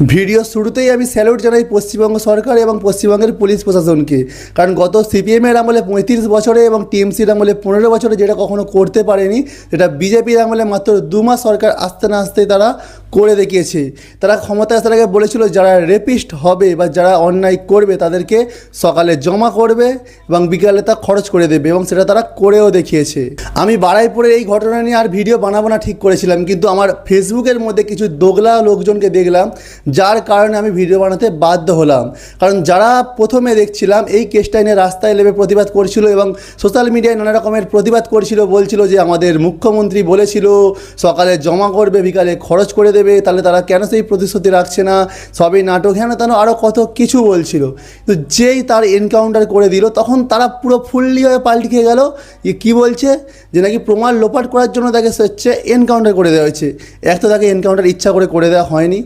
Video শুরুতেই আমি salute জানাই পশ্চিমবঙ্গ সরকার এবং পশ্চিমবঙ্গের পুলিশ প্রশাসনকে, কারণ গত সিপিএমের আমলে 35 বছরে এবং টিএমসির আমলে 15 বছরে যেটা কখনো করতে পারেনি, সেটা বিজেপির আমলে মাত্র 2 মাস সরকার আসতে না আসতেই তারা করে দেখিয়েছে। তারা ক্ষমতায় আসার আগে বলেছিল যারা রেপিস্ট হবে বা যারা অন্যায় করবে তাদেরকে সকালে জমা করবে এবং বিকালে তা খরচ করে দেবে, এবং সেটা তারা করেও দেখিয়েছে। আমি বারাইপুরে এই ঘটনা নিয়ে আর ভিডিও বানাবো না ঠিক করেছিলাম, কিন্তু আমার ফেসবুকের মধ্যে কিছু দোগলা লোকজনকে দেখলাম, যার কারণে আমি ভিডিও বানাতে বাধ্য হলাম। কারণ যারা প্রথমে দেখছিলাম এই কেসটা নিয়ে রাস্তায় নেমে প্রতিবাদ করছিল এবং সোশ্যাল মিডিয়ায় নানা রকমের প্রতিবাদ করছিল, বলছিল যে আমাদের মুখ্যমন্ত্রী বলেছিল সকালে জমা করবে বিকালে খরচ করে দেবে, তাহলে তারা কেন সেই প্রতিশ্রুতি রাখছে না, সবই নাটক, হ্যাঁ তেন আরও কত কিছু বলছিল। তো যেই তার এনকাউন্টার করে দিল তখন তারা পুরো ফুললি হয়ে পাল্টি খেয়ে গেল। কী বলছে যে নাকি প্রমাণ লোপাট করার জন্য তাকে হচ্ছে এনকাউন্টার করে দেওয়া হয়েছে। এক তো তাকে এনকাউন্টার ইচ্ছা করে দেওয়া হয়নি,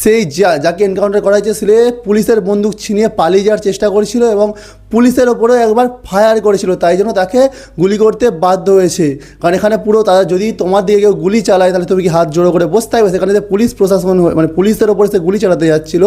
সেই যাকে এনকাউন্টার করা হয়েছে সে পুলিশের বন্দুক ছিনিয়ে পালিয়ে যাওয়ার চেষ্টা করেছিল এবং পুলিশের ওপরেও একবার ফায়ার করেছিল, তাই জন্য তাকে গুলি করতে বাধ্য হয়েছে। কারণ এখানে পুরো তারা যদি তোমার দিকে কেউ গুলি চালায় তাহলে তুমি কি হাত জোড়ো করে বসতে হবে? সেখানে যে পুলিশ প্রশাসন মানে পুলিশের ওপরে সে গুলি চালাতে যাচ্ছিল,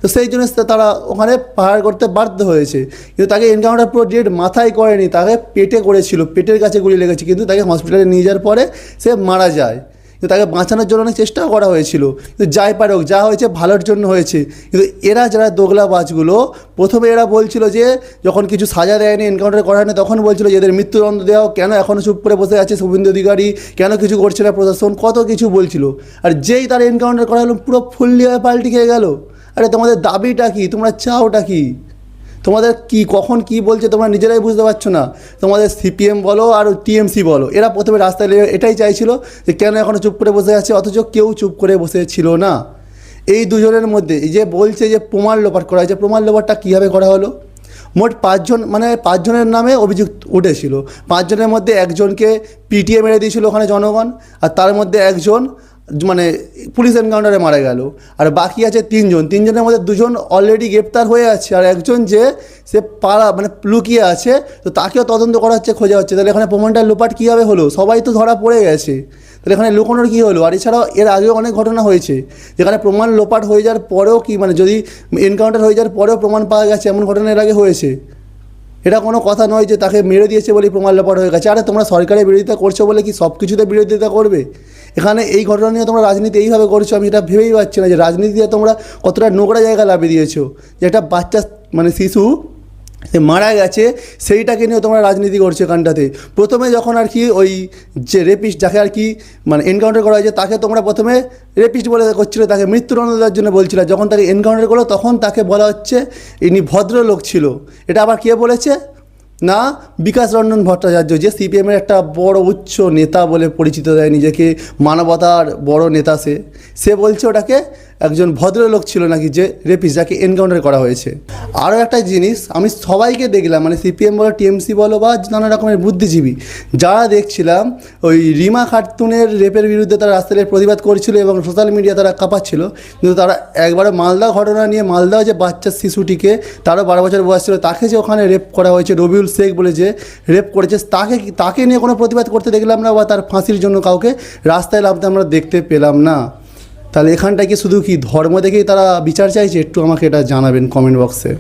তো সেই জন্য তারা ওখানে ফায়ার করতে বাধ্য হয়েছে। কিন্তু তাকে এনকাউন্টার পুরো ডেট মাথায় করেনি, তাকে পেটে করেছিল, পেটের কাছে গুলি লেগেছে, কিন্তু তাকে হসপিটালে নিয়ে যাওয়ার পরে সে মারা যায়। কিন্তু তাকে বাঁচানোর জন্য অনেক চেষ্টাও করা হয়েছিল, কিন্তু যাই পারে হোক, যা হয়েছে ভালোর জন্য হয়েছে। কিন্তু এরা যারা দোগলাবাজগুলো, প্রথমে এরা বলছিল যে যখন কিছু সাজা দেয়নি, এনকাউন্টার করা হয়নি, তখন বলছিল যে এদের মৃত্যুদণ্ড দেওয়া, কেন এখনও চুপ করে বসে আছে শুভেন্দু অধিকারী, কেন কিছু করছে না প্রশাসন, কত কিছু বলছিল। আর যেই তার এনকাউন্টার করা হলো পুরো ফুললি হয়ে পাল্টি খেয়ে গেল। আরে তোমাদের দাবিটা কি? তোমরা চাওটা কি? তোমাদের কি কখন কি বলছে তোমরা নিজেরাই বুঝতে পারছো না। তোমাদের সিপিএম বলো আর টিএমসি বলো, এরা প্রথমে রাস্তায় এটাই চাইছিল যে কেন এখনও চুপ করে বসে আছে, অথচ কেউ চুপ করে বসে ছিল না। এই দুজনের মধ্যে এই যে বলছে যে প্রমাণ লোপাট করা হয়েছে, প্রমাণ লোপাটটা কীভাবে করা হলো? মোট 5 জন, মানে 5 জনের নামে অভিযোগ উঠেছিল। 5 জনের মধ্যে একজনকে পিটিএ মেরে দিয়েছিল ওখানে জনগণ, আর তার মধ্যে একজন মানে পুলিশ এনকাউন্টারে মারা গেল, আর বাকি আছে 3 জন। 3 জনের মধ্যে 2 জন অলরেডি গ্রেপ্তার হয়ে আছে, আর একজন যে সে মানে লুকিয়ে আছে, তো তাকেও তদন্ত করা হচ্ছে, খোঁজা হচ্ছে। তাহলে এখানে প্রমাণটা লোপাট কীভাবে হলো? সবাই তো ধরা পড়ে গেছে, তাহলে এখানে লুকোনোর কী হলো? আর এছাড়াও এর আগেও অনেক ঘটনা হয়েছে যেখানে প্রমাণ লোপাট হয়ে যাওয়ার পরেও কি মানে যদি এনকাউন্টার হয়ে যাওয়ার পরেও প্রমাণ পাওয়া গেছে, এমন ঘটনা এর আগে হয়েছে। এটা কোনো কথা নয় যে তাকে মেরে দিয়েছে বলেই প্রমাণ লোপাট হয়ে গেছে। আরে তোমরা সরকারের বিরোধিতা করছো বলে কি সব কিছুতে বিরোধিতা করবে? এখানে এই ঘটনা নিয়ে তোমরা রাজনীতি এইভাবে করছো, আমি এটা ভেবেই পাচ্ছি না যে রাজনীতিতে তোমরা কতটা নোংরা জায়গায় লাভিয়ে দিয়েছো, যে একটা বাচ্চা মানে শিশু সে মারা গেছে সেইটাকে নিয়েও তোমরা রাজনীতি করছো এখানটাতে। প্রথমে যখন আর কি ওই যে রেপিস্ট যাকে আর কি মানে এনকাউন্টার করা হয়েছে তাকে তোমরা প্রথমে রেপিস্ট বলে করছিলে, তাকে মৃত্যুদণ্ড দেওয়ার জন্য বলছিল। যখন তাকে এনকাউন্টার করলো তখন তাকে বলা হচ্ছে ইনি ভদ্রলোক ছিল। এটা আবার কে বলেছে? না, বিকাশ রঞ্জন ভট্টাচার্য, যে সিপিএমের একটা বড় উচ্চ নেতা বলে পরিচিত দেয় নিজেকে, মানবতার বড় নেতা। সে বলছে ওটাকে একজন ভদ্রলোক ছিল নাকি যে রেপিস্ট, যাকে এনকাউন্টার করা হয়েছে। আরও একটা জিনিস আমি সবাইকে দেখলাম, মানে সিপিএম বলো টিএমসি বলো বা নানা রকমের বুদ্ধিজীবী যারা দেখছিলাম, ওই রিমা খাতুনের রেপের বিরুদ্ধে তারা রাস্তায় প্রতিবাদ করছিল এবং সোশ্যাল মিডিয়া তারা কাঁপাচ্ছিল, কিন্তু তারা একবারে মালদা ঘটনা নিয়ে, মালদা যে বাচ্চা শিশুটিকে, তারও 12 বছর বয়স ছিল, তাকে যে ওখানে রেপ করা হয়েছে, রবিউল শেখ বলে যে রেপ করেছে, তাকে নিয়ে কোনো প্রতিবাদ করতে দেখলাম না, বা তার ফাঁসির জন্য কাউকে রাস্তায় নামতে আমরা দেখতে পেলাম না। তাহলে এখানটায় কি শুধু কি ধর্ম দেখেই তারা বিচার চাইছে? একটু আমাকে এটা জানাবেন কমেন্ট বক্সে।